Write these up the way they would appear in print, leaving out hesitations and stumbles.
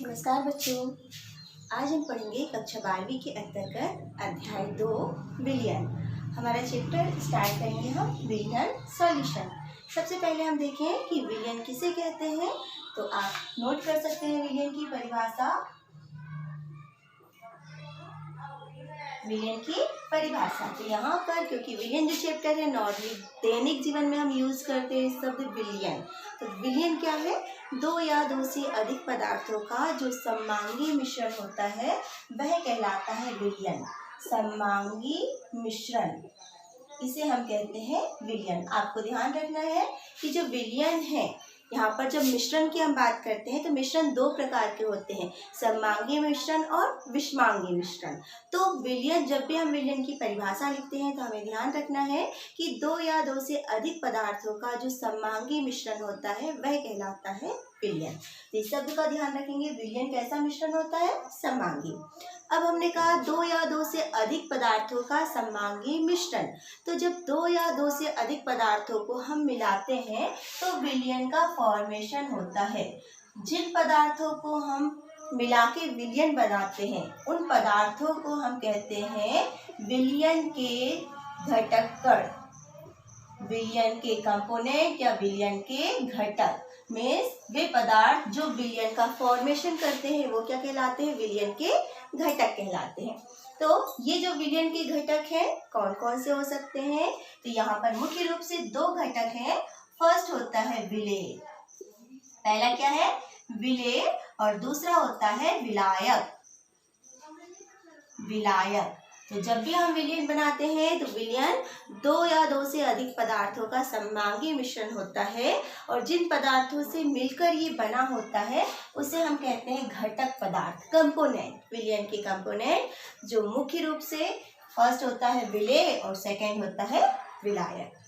नमस्कार बच्चों, आज हम पढ़ेंगे कक्षा 12वीं के अंतर्गत अध्याय 2 विलयन। हमारा चैप्टर स्टार्ट करेंगे हम विलयन सॉल्यूशन। सबसे पहले हम देखें कि विलयन किसे कहते हैं। तो आप नोट कर सकते हैं विलयन की परिभाषा। विलयन की परिभाषा तो यहाँ पर, क्योंकि विलयन जो चैप्टर है नॉर्मली दैनिक जीवन में हम यूज करते हैं शब्द विलयन। तो विलयन क्या है? दो या दो से अधिक पदार्थों का जो सममांगी मिश्रण होता है वह कहलाता है विलयन। सममांगी मिश्रण, इसे हम कहते हैं विलयन। आपको ध्यान रखना है कि जो विलयन है, यहाँ पर जब मिश्रण की हम बात करते हैं तो मिश्रण दो प्रकार के होते हैं, सममांगी मिश्रण और विषमांगी मिश्रण। तो विलयन, जब भी हम विलयन की परिभाषा लिखते हैं तो हमें ध्यान रखना है कि दो या दो से अधिक पदार्थों का जो सममांगी मिश्रण होता है वह कहलाता है विलयन। तो इस शब्द का ध्यान रखेंगे, विलयन कैसा मिश्रण होता है? सममांगी। अब हमने कहा दो या दो से अधिक पदार्थों का सममांगी मिश्रण। तो जब दो या दो से अधिक पदार्थों को हम मिलाते हैं तो विलयन का फॉर्मेशन होता है। जिन पदार्थों को हम मिला के विलयन बनाते हैं उन पदार्थों को हम कहते हैं विलयन के घटक कण। विलयन के कंपोनेंट या विलयन के घटक में वे पदार्थ जो विलयन का फॉर्मेशन करते हैं वो क्या कहलाते हैं? विलयन के घटक कहलाते हैं। तो ये जो विलयन के घटक हैं कौन कौन से हो सकते हैं? तो यहाँ पर मुख्य रूप से दो घटक हैं। फर्स्ट होता है विलेय। पहला क्या है? विलेय, और दूसरा होता है विलायक। विलायक। तो जब भी हम विलयन बनाते हैं तो विलयन दो या दो से अधिक पदार्थों का सममांगी मिश्रण होता है, और जिन पदार्थों से मिलकर ये बना होता है उसे हम कहते हैं घटक पदार्थ, कंपोनेंट। विलयन के कंपोनेंट जो मुख्य रूप से फर्स्ट होता है विलेय और सेकेंड होता है विलायक।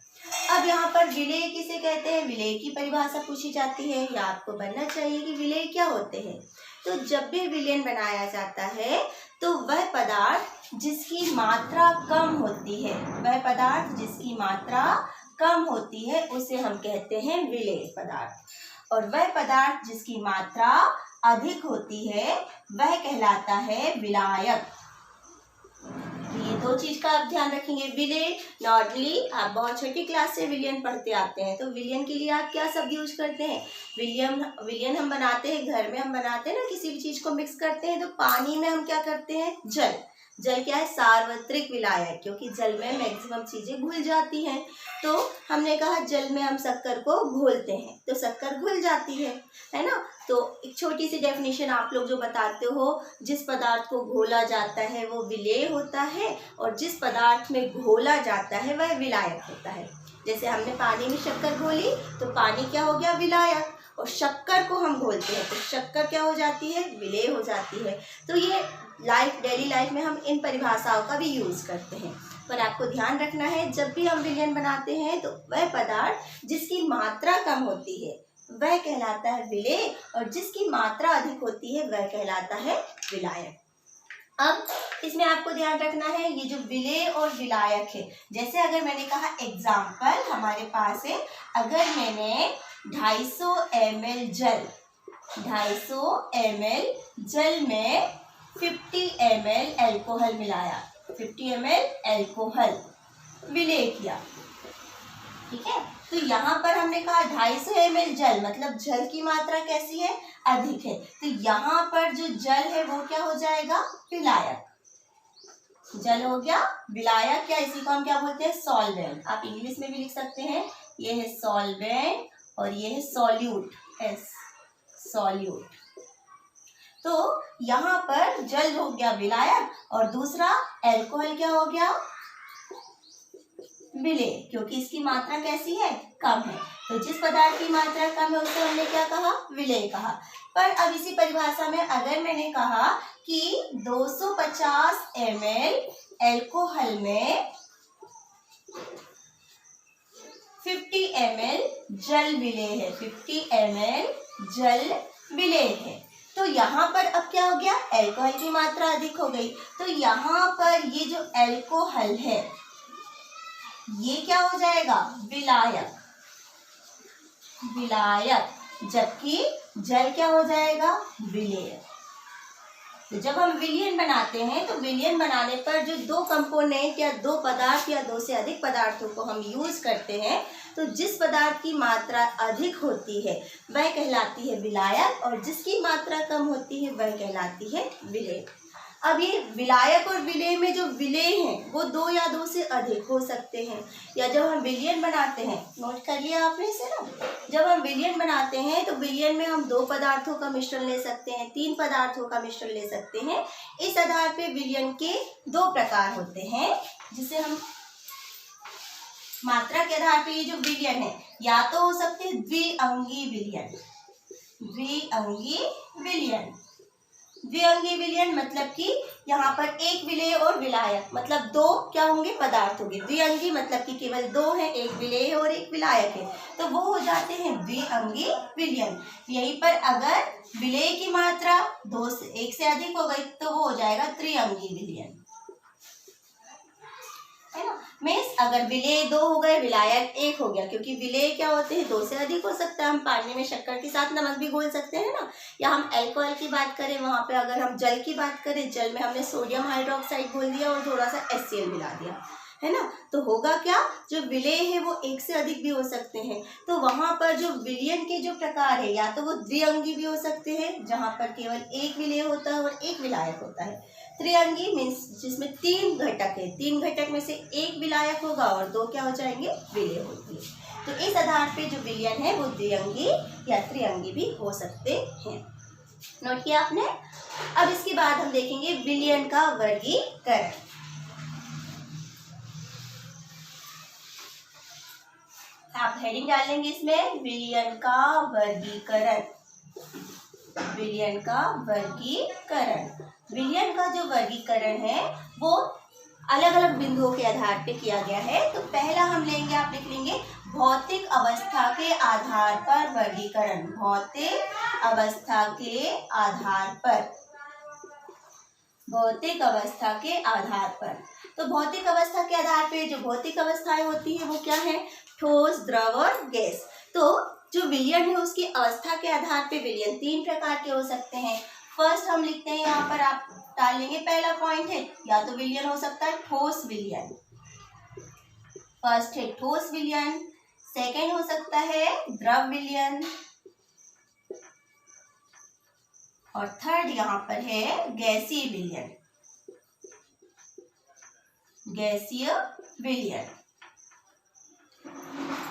अब यहाँ पर विलेय किसे कहते हैं? विलेय की परिभाषा पूछी जाती है या आपको बनना चाहिए कि विलेय क्या होते हैं। तो जब भी विलयन बनाया जाता है तो वह पदार्थ जिसकी मात्रा कम होती है, वह पदार्थ जिसकी मात्रा कम होती है उसे हम कहते हैं विलेय पदार्थ, और वह पदार्थ जिसकी मात्रा अधिक होती है वह कहलाता है विलायक। ये दो चीज का आप ध्यान रखेंगे। विलेय, नॉर्मली आप बहुत छोटी क्लास से विलयन पढ़ते आते हैं, तो विलयन के लिए आप क्या शब्द यूज करते हैं? विलयन हम बनाते हैं, घर में हम बनाते हैं ना, किसी भी चीज को मिक्स करते हैं तो पानी में हम क्या करते हैं? जल। जल क्या है? सार्वत्रिक विलायक, क्योंकि जल में मैक्सिमम चीजें घुल जाती हैं। तो हमने कहा जल में हम शक्कर को घोलते हैं तो शक्कर घुल जाती है ना। तो एक छोटी सी डेफिनेशन आप लोग जो बताते हो, जिस पदार्थ को घोला जाता है वो विलेय होता है, और जिस पदार्थ में घोला जाता है वह विलायक होता है। जैसे हमने पानी में शक्कर घोली तो पानी क्या हो गया? विलायक। और शक्कर को हम घोलते हैं तो शक्कर क्या हो जाती है? विलेय हो जाती है। तो ये डेली लाइफ में हम इन परिभाषाओं का भी यूज करते हैं, पर आपको ध्यान रखना है जब भी हम विलयन बनाते हैं तो वह पदार्थ जिसकी मात्रा कम होती है वह कहलाता है विलेय, और जिसकी मात्रा अधिक होती है वह कहलाता है विलायक। अब इसमें आपको ध्यान रखना है ये जो विलेय और विलायक है, जैसे अगर मैंने कहा एग्जाम्पल हमारे पास है, अगर मैंने 250 ml जल, 250 ml जल में 50 ml एल्कोहल मिलाया, 50 ml एल्कोहल विलेय किया, ठीक है। तो यहाँ पर हमने कहा 250 ml जल, मतलब जल की मात्रा कैसी है? अधिक है। तो यहाँ पर जो जल है वो क्या हो जाएगा? विलायक। जल हो गया विलायक, या इसी को हम क्या बोलते हैं? सॉल्वेंट। आप इंग्लिश में भी लिख सकते हैं, ये है सॉल्वेंट और ये है सॉल्यूट, सॉल्यूट। तो यहाँ पर जल हो गया विलायक और दूसरा अल्कोहल क्या हो गया? विलेय, क्योंकि इसकी मात्रा कैसी है? कम है। तो जिस पदार्थ की मात्रा कम है उसे हमने क्या कहा? विलेय कहा। पर अब इसी परिभाषा में अगर मैंने कहा कि 250 ml एल्कोहल में 50 ml जल विलेय है, 50 ml जल विलेय है, तो यहाँ पर अब क्या हो गया? अल्कोहल की मात्रा अधिक हो गई। तो यहाँ पर ये जो अल्कोहल है ये क्या हो जाएगा? विलायक। विलायक जबकि जल क्या हो जाएगा, विलेय। तो जब हम विलयन बनाते हैं तो विलयन बनाने पर जो दो कंपोनेंट या दो पदार्थ या दो से अधिक पदार्थों को हम यूज करते हैं, तो जिस पदार्थ की मात्रा अधिक होती है वह कहलाती है विलायक और जिसकी मात्रा कम होती है वह कहलाती है विलेय। अब ये विलायक और विलेय में जो विलेय हैं वो दो या दो से अधिक हो सकते हैं, या जब हम विलयन बनाते हैं, नोट कर लिया आपने इसे ना, जब हम विलयन बनाते हैं तो विलयन में हम दो पदार्थों का मिश्रण ले सकते हैं, तीन पदार्थों का मिश्रण ले सकते हैं। इस आधार पे विलयन के दो प्रकार होते हैं, जिसे हम मात्रा के आधार पे ये जो विलयन है या तो हो सकते हैं द्विअंगी विलयन। द्विअंगी विलयन, द्विअंगी विलयन मतलब कि यहाँ पर एक विलेय और विलायक, मतलब दो क्या होंगे, पदार्थ होंगे। द्विअंगी मतलब कि केवल दो है, एक विलेय है और एक विलायक है, तो वो हो जाते हैं द्विअंगी विलयन। यहीं पर अगर विलेय की मात्रा दो से एक से अधिक हो गई तो वो हो जाएगा त्रिअंगी विलयन, है ना। मीन्स अगर विलेय दो हो गए, विलायक एक हो गया, क्योंकि विलेय क्या होते हैं, दो से अधिक हो सकता है। हम पानी में शक्कर के साथ नमक भी घोल सकते हैं ना, या हम अल्कोहल की बात करें, वहां पे अगर हम जल की बात करें, जल में हमने सोडियम हाइड्रोक्साइड घोल दिया और थोड़ा सा HCl मिला दिया, है ना, तो होगा क्या, जो विलेय है वो एक से अधिक भी हो सकते हैं। तो वहां पर जो विलयन के जो प्रकार है, या तो वो द्विअंगी भी हो सकते हैं जहां पर केवल एक विलेय होता है और एक विलायक होता है। त्रिअंगी मीन्स जिसमें तीन घटक है, तीन घटक में से एक विलायक होगा और दो क्या हो जाएंगे, विलेय होंगे। तो इस आधार पे जो विलयन है वो द्विअंगी या त्रिअंगी भी हो सकते हैं। नोट किया आपने। अब इसके बाद हम देखेंगे विलयन का वर्गीकरण। आप हेडिंग डालेंगे इसमें, विलयन का वर्गीकरण। विलयन का वर्गीकरण, विलयन का जो वर्गीकरण है वो अलग अलग बिंदुओं के आधार पे किया गया है। तो पहला हम लेंगे, आप लिख लेंगे भौतिक अवस्था के आधार पर वर्गीकरण। भौतिक अवस्था के आधार पर, भौतिक अवस्था के आधार पर। तो भौतिक अवस्था के आधार पे जो भौतिक अवस्थाएं होती है वो क्या है, ठोस, द्रव और गैस। तो जो विलयन है उसकी अवस्था के आधार पे विलयन तीन प्रकार के हो सकते हैं। फर्स्ट हम लिखते हैं, यहाँ पर आप डाल लेंगे, पहला पॉइंट है, या तो विलयन हो सकता है ठोस विलयन। फर्स्ट है ठोस विलयन, सेकेंड हो सकता है द्रव विलयन, और थर्ड यहाँ पर है गैसीय विलयन। गैसीय विलयन,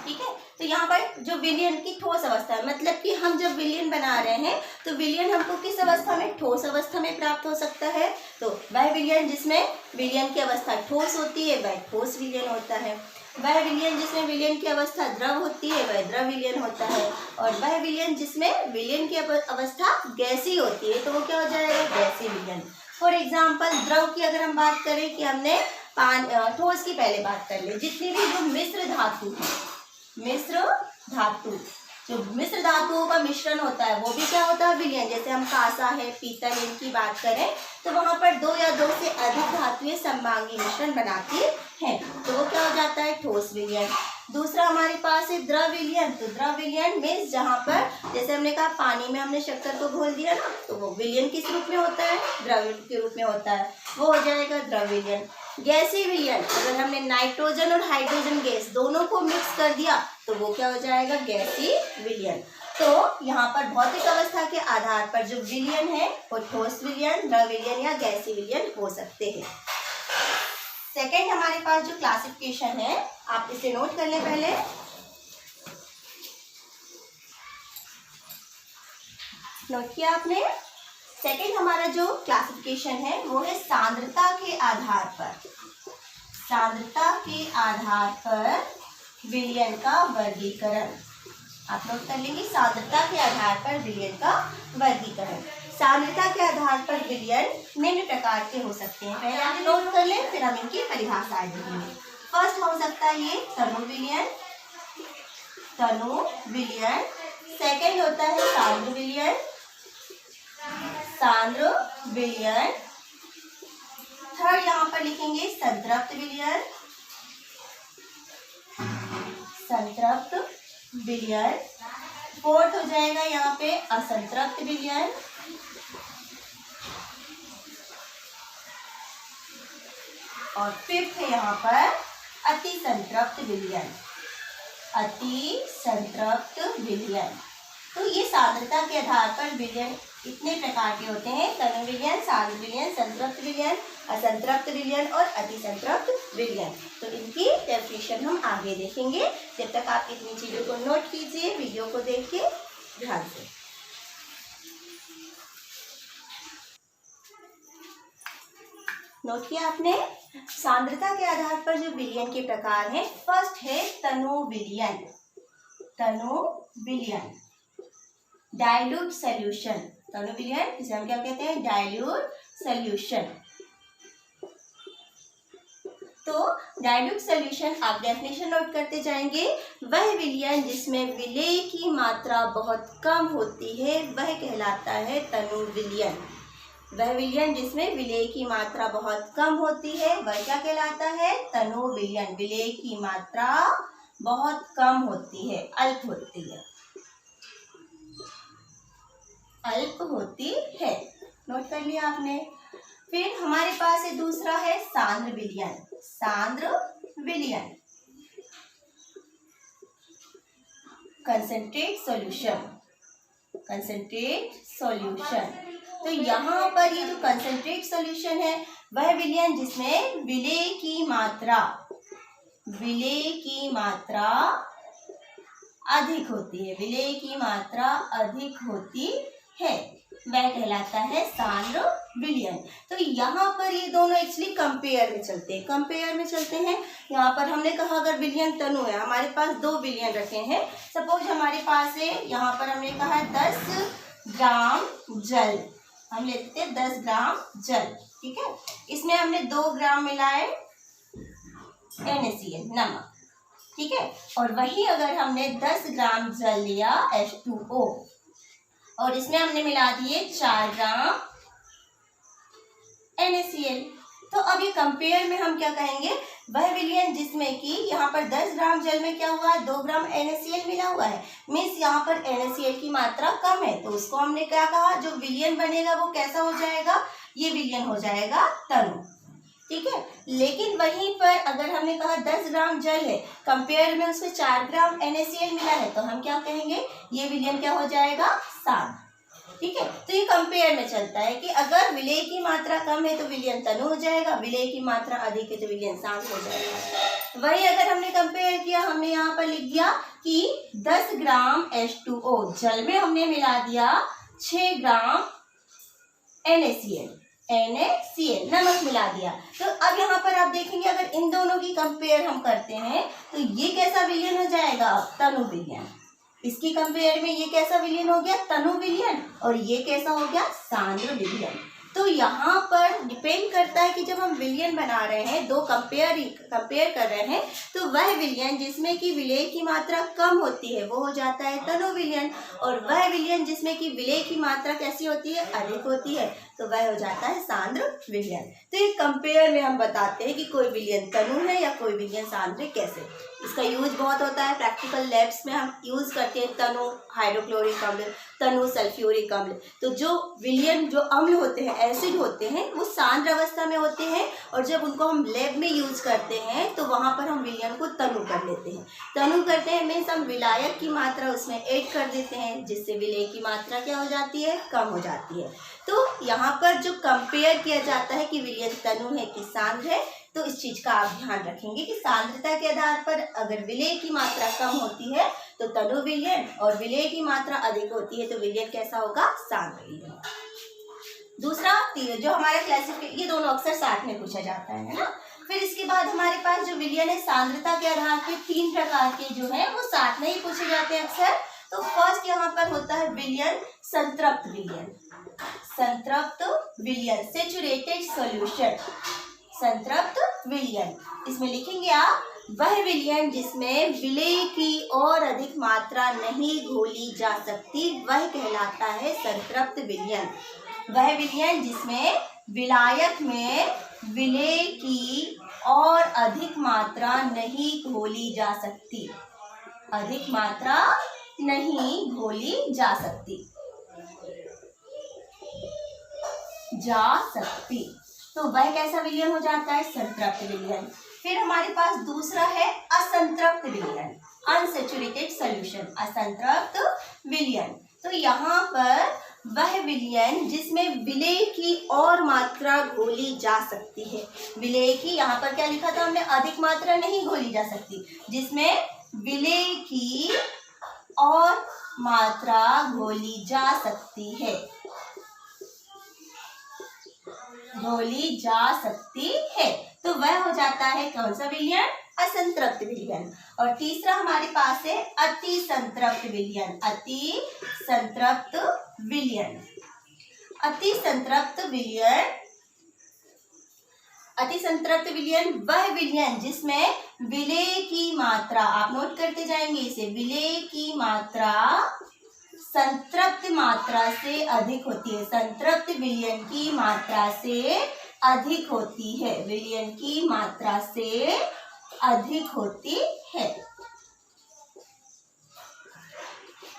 ठीक है। तो यहाँ पर जो विलयन की ठोस अवस्था है, मतलब कि हम जब विलयन बना रहे हैं तो विलयन हमको किस अवस्था में, ठोस अवस्था में प्राप्त हो सकता है। तो वह विलयन जिसमें विलयन की अवस्था ठोस होती है वह ठोस विलयन होता है। वह विलयन जिसमें विलयन की अवस्था द्रव होती है वह द्रव विलयन होता है। और वह विलयन जिसमें विलयन की अवस्था गैसीय होती है तो वो क्या हो जाएगा, गैसीय विलयन। फॉर एग्जाम्पल द्रव की अगर हम बात करें कि हमने ठोस की पहले बात कर ले, जितनी भी जो मिश्र धातु है, मिश्र धातु, जो मिश्र धातुओं का मिश्रण होता है वो भी क्या होता है, विलयन। जैसे हम कांसा है, पीतल, इनकी बात करें तो वहां पर दो या दो से अधिक धातुएं सममांगी मिश्रण बनाती हैं, तो वो क्या हो जाता है, ठोस विलयन। दूसरा हमारे पास है द्रव विलयन। तो द्रव विलयन मीन्स जहाँ पर जैसे हमने कहा पानी में हमने शक्कर को घोल दिया ना, तो वो विलयन किस रूप में होता है, द्रव के रूप में होता है, वो हो जाएगा द्रव विलयन। गैसीय विलयन, अगर हमने नाइट्रोजन और हाइड्रोजन गैस दोनों को मिक्स कर दिया तो वो क्या हो जाएगा, गैसीय विलयन। तो यहाँ पर भौतिक अवस्था के आधार पर जो विलयन है वो ठोस विलयन, द्रव विलयन या गैसीय विलयन हो सकते हैं। सेकेंड हमारे पास जो क्लासिफिकेशन है, आप इसे नोट कर लें पहले। नोट किया आपने। सेकेंड हमारा जो क्लासिफिकेशन है वो है सांद्रता के आधार पर। सांद्रता के आधार पर विलयन का वर्गीकरण, आप नोट कर लेंगे, सांद्रता के आधार पर विलयन का वर्गीकरण। सांद्रता के आधार पर विलयन निम्न प्रकार के हो सकते हैं, पहले आप नोट कर लें फिर हम इनकी परिभाषाएं देखेंगे। फर्स्ट हो सकता है ये तनु विलयन, तनु विलयन। सेकेंड होता है सांद्र विलयन, सांद्र विलयन। थर्ड यहाँ पर लिखेंगे संतृप्त विलयन, संतृप्त विलयन। फोर्थ हो जाएगा यहाँ पे असंतृप्त विलयन, और फिफ्थ है यहाँ पर अति संतृप्त विलयन, अति संतृप्त विलयन। तो ये सांद्रता के आधार पर विलयन इतने प्रकार के होते हैं: तनु विलयन, सांद्र विलयन, संतृप्त विलयन, असंतृप्त विलयन और अति संतृप्त विलयन। तो इनकी डेफिनेशन हम आगे देखेंगे। जब तक आप इतनी चीजों को नोट कीजिए वीडियो को देख के ध्यान से। नोट किया आपने? सांद्रता के आधार पर जो विलयन के प्रकार हैं, फर्स्ट है तनु विलयन। तनु विलयन, डाइल्यूट सॉल्यूशन। तनु विलयन जिसे हम क्या कहते हैं? Dilute solution. तो डाइल्यूट सॉल्यूशन आप डेफिनेशन नोट करते जाएंगे। वह विलयन जिसमें विलेय की मात्रा बहुत कम होती है वह कहलाता है तनु विलयन। वह विलयन जिसमें विलेय की मात्रा बहुत कम होती है वह क्या कहलाता है? तनु विलयन। विलेय की मात्रा बहुत कम होती है, अल्प होती है, अल्प होती है। नोट कर लिया आपने? फिर हमारे पास है दूसरा है सांद्र विलयन। सांद्र विलयन, कंसंट्रेट सॉल्यूशन, कंसंट्रेट सॉल्यूशन। तो यहाँ पर ये जो कंसंट्रेट सॉल्यूशन है वह विलयन जिसमें विलेय की मात्रा, विलेय की मात्रा अधिक होती है, विलेय की मात्रा अधिक होती है, वह कहलाता है सांद्र विलयन। तो यहाँ पर ये दोनों एक्चुअली कंपेयर में चलते हैं, कंपेयर में चलते हैं। यहाँ पर हमने कहा अगर विलयन तनु है, हमारे पास दो विलयन रखे हैं। सपोज हमारे पास है, यहाँ पर हमने कहा है 10 ग्राम जल, हम लेते हैं 10 ग्राम जल, ठीक है। इसमें हमने 2 ग्राम मिलाए NaCl, नमक, ठीक है। और वही अगर हमने 10 ग्राम जल लिया H2O और इसमें हमने मिला दिए 4 ग्राम NaCl, तो अब ये कंपेयर में हम क्या कहेंगे? वह विलयन जिसमें कि यहाँ पर 10 ग्राम जल में क्या हुआ है? 2 ग्राम NaCl मिला हुआ है, मीन्स यहाँ पर NaCl की मात्रा कम है, तो उसको हमने क्या कहा? जो विलयन बनेगा वो कैसा हो जाएगा? ये विलयन हो जाएगा तनु, ठीक है। लेकिन वहीं पर अगर हमने कहा 10 ग्राम जल है, कंपेयर में उसमें 4 ग्राम NaCl मिला है, तो हम क्या कहेंगे? ये विलयन क्या हो जाएगा? सांद्र, ठीक है। तो ये कंपेयर में चलता है कि अगर विलेय की मात्रा कम है तो विलयन तनु हो जाएगा, विलेय की मात्रा अधिक है तो विलयन सांद्र हो जाएगा। वही अगर हमने कंपेयर किया, हमने यहाँ पर लिख दिया कि 10 ग्राम H2O जल में हमने मिला दिया 6 ग्राम NaCl, नमक मिला दिया। तो अब यहाँ पर आप देखेंगे अगर इन दोनों की कंपेयर हम करते हैं तो ये कैसा विलयन हो जाएगा? तनु विलयन। इसकी कंपेयर में ये कैसा विलयन हो गया? तनु विलयन। और ये कैसा हो गया? सांद्र विलयन। तो यहाँ पर डिपेंड करता है कि जब हम विलयन बना रहे हैं, दो कंपेयर कर रहे हैं, तो वह विलयन जिसमें कि विलेय की मात्रा कम होती है वो हो जाता है तनु विलयन, और वह विलयन जिसमें कि विलेय की मात्रा कैसी होती है? अधिक होती है, तो वह हो जाता है सांद्र विलयन। तो ये कंपेयर में हम बताते हैं कि कोई विलयन तनु है या कोई विलयन सांद्र है, कैसे। इसका यूज बहुत होता है प्रैक्टिकल लैब्स में, हम यूज करते हैं तनु हाइड्रोक्लोरिक अम्ल, तनु सल्फ्यूरिक अम्ल। तो जो विलयन जो अम्ल होते हैं, एसिड होते हैं, वो सांद्र अवस्था में होते हैं, और जब उनको हम लैब में यूज करते हैं तो वहाँ पर हम विलयन को तनु कर लेते हैं। तनु करते हैं मीन्स हम विलायक की मात्रा उसमें ऐड कर देते हैं, जिससे विलेय की मात्रा क्या हो जाती है? कम हो जाती है। तो यहाँ पर जो कंपेयर किया जाता है कि विलयन तनु है कि सांद्र है, तो इस चीज का आप ध्यान रखेंगे कि सांद्रता के आधार पर अगर विलेय की मात्रा कम होती है तो तनु विलयन, और विलेय की मात्रा अधिक होती है तो विलयन कैसा होगा? सांद्र विलयन। दूसरा जो हमारा क्लासिफिकेशन, ये दोनों अक्सर साथ में पूछा जाता है ना। फिर इसके बाद हमारे पास जो विलयन है सांद्रता के आधार पर 3 प्रकार के जो है वो साथ में ही पूछे जाते हैं अक्सर। तो फर्स्ट यहाँ पर होता है विलयन संतृप्त विलयन, संतृप्त विलयन, सैचुरेटेड सॉल्यूशन, संतृप्त विलयन। इसमें लिखेंगे आप वह विलयन जिसमें विलेय की और अधिक मात्रा नहीं घोली जा सकती वह कहलाता है संतृप्त विलयन। वह विलयन जिसमें विलायक में विलेय की और अधिक मात्रा नहीं घोली जा सकती, अधिक मात्रा नहीं घोली जा सकती। जा सकती, तो वह कैसा विलयन हो जाता है? संतृप्त विलयन। फिर हमारे पास दूसरा है असंतृप्त विलयन, अनसैचुरेटेड सॉल्यूशन, असंतृप्त विलयन। तो यहाँ पर वह विलयन जिसमें विलेय की और मात्रा घोली जा सकती है। विलेय की, यहाँ पर क्या लिखा था हमने? अधिक मात्रा नहीं घोली जा सकती, जिसमें विलेय की और मात्रा घोली जा सकती है, घोली जा सकती है, तो वह हो जाता है कौन सा विलयन? असंतृप्त विलयन। और तीसरा हमारे पास है अति संतृप्त विलयन, अति संतृप्त विलयन। अति संतृप्त विलयन, अति संतृप्त विलयन वह विलयन जिसमें विलेय की मात्रा, आप नोट करते जाएंगे इसे, विलेय की मात्रा संतृप्त मात्रा से अधिक होती है। संतृप्त विलयन की मात्रा से अधिक होती है, विलयन की मात्रा से अधिक होती है।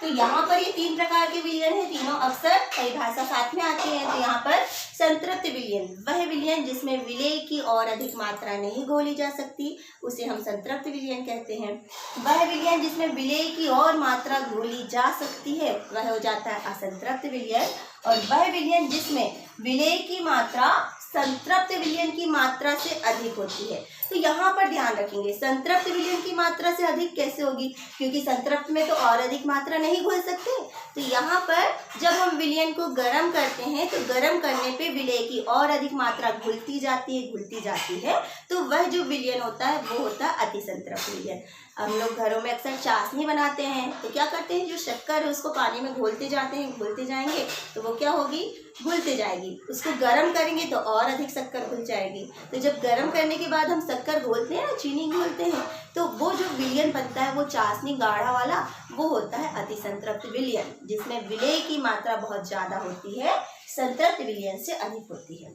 तो यहाँ पर ये तीन प्रकार के विलयन है, तीनों अक्सर परिभाषा साथ में आती है। तो यहाँ पर संतृप्त विलयन वह विलयन जिसमें विलेय की और अधिक मात्रा नहीं घोली जा सकती, उसे हम संतृप्त विलयन कहते हैं। वह विलयन जिसमें विलेय की और मात्रा घोली जा सकती है, वह हो जाता है असंतृप्त विलयन। और वह विलयन जिसमें विलेय की मात्रा संतृप्त विलयन की मात्रा से अधिक होती है। तो यहाँ पर ध्यान रखेंगे, संतृप्त विलयन की मात्रा से अधिक कैसे होगी? क्योंकि संतृप्त में तो और अधिक मात्रा नहीं घोल सकते। तो यहाँ पर जब हम विलयन को गर्म करते हैं तो गर्म करने पे विलेय की और अधिक मात्रा घुलती जाती है, तो वह जो विलयन होता है वो होता है अति संतृप्त विलयन। हम लोग घरों में अक्सर चाशनी बनाते हैं, तो क्या करते हैं, जो शक्कर है उसको पानी में घोलते जाते हैं, घोलते जाएंगे तो वो क्या होगी? घुलते जाएगी। उसको गर्म करेंगे तो और अधिक शक्कर घुल जाएगी। तो जब गर्म करने के बाद हम शक्कर घोलते हैं ना, चीनी घोलते हैं, तो वो जो विलयन बनता है वो चाशनी गाढ़ा वाला, वो होता है अति संतृप्त विलयन, जिसमें विलेय की मात्रा बहुत ज्यादा होती है, संतृप्त विलयन से अधिक होती है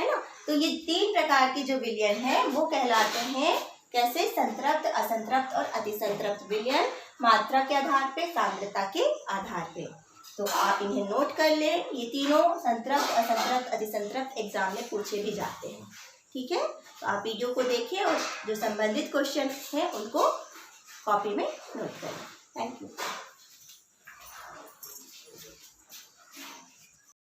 ना। तो ये तीन प्रकार के जो विलयन है वो कहलाते हैं कैसे? संतृप्त, असंतृप्त और अति संतृप्त विलयन, मात्रा के आधार पे, सांद्रता के आधार पे। तो आप इन्हें नोट कर लें, ये तीनों संतृप्त, असंतृप्त, अति संतृप्त एग्जाम में पूछे भी जाते हैं। ठीक है, तो आप वीडियो को देखिए और जो संबंधित क्वेश्चन हैं उनको कॉपी में नोट करें। Thank you.